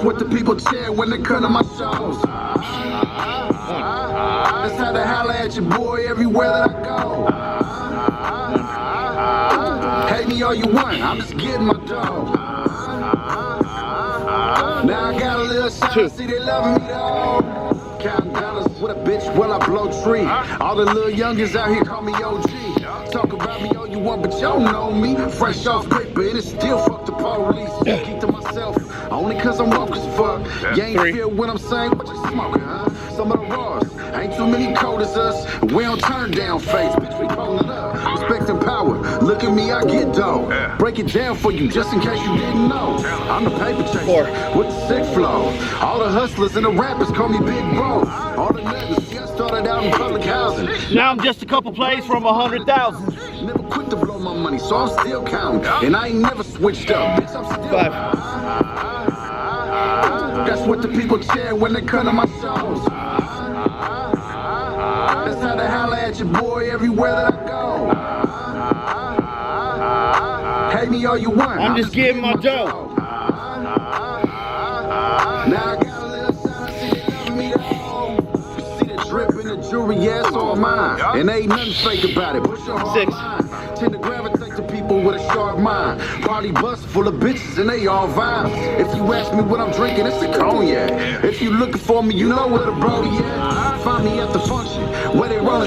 what the people cheer when they come to my shows. That's how they holler at your boy everywhere that I go. Hate me all you want, I'm just getting my dough. Now I got a little shot, see they loving me though. Counting dollars with a bitch while I blow tree. All the little youngins out here call me OG. Talk about me all you want, but y'all know me. Fresh off paper and it still fuck the police. Keep to myself, only cause I'm woke as fuck. You ain't feel what I'm saying, what you smoking, huh? Some of the raws, ain't too many cold as us. We don't turn down face, bitch, we pulling up. Respect and power, look at me, I get dough. Break it down for you, just in case you didn't know. I'm the paper chaser, with the sick flow. All the hustlers and the rappers call me Big Bro. All the niggas, I started out in public housing. Now I'm just a couple plays from 100,000. Never quit to blow my money, so I'm still counting. And I ain't never switched up, bitch, I'm still 5. That's what the people cheer when they come to my shows. That's how they holler at your boy everywhere that I go. Hate me all you want, I'm just getting my dough. Now I got a little shot, see they loving me though. You see the drip in the jewelry, yeah, it's all mine. And ain't nothing fake about it, push your heart 6. line. Tend to gravitate to people with a sharp mind. Party bus full of bitches and they all vibe. If you ask me what I'm drinking, it's a cognac. If you looking for me, you know where the brody at. Find me at the function, where they rollin'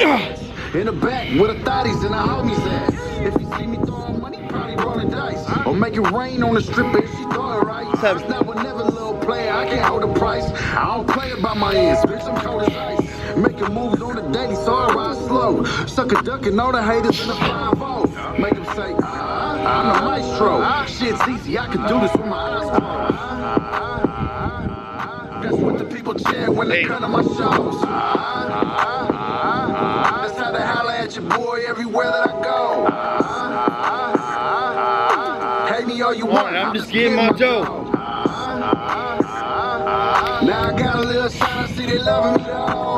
in the back, where the thotties and the homies at. If you see me throwing money, probably rollin' dice. Or make it rain on the stripper if she throw it right. It's now or never, little player, I can't hold the price. I don't play about my ends, bitch, I'm cold as ice. Making moves on the daily, so I ride slow. Suck a duck and all the haters in the 5-0. Make them say, I'm the maestro. Shit's easy, I can do this with my eyes closed. That's what the people cheer when they come to my shows. That's how they holler at your boy everywhere that I go. Hate me all you want, I'm just getting my dough. Now I got a little shot, I see they loving me though.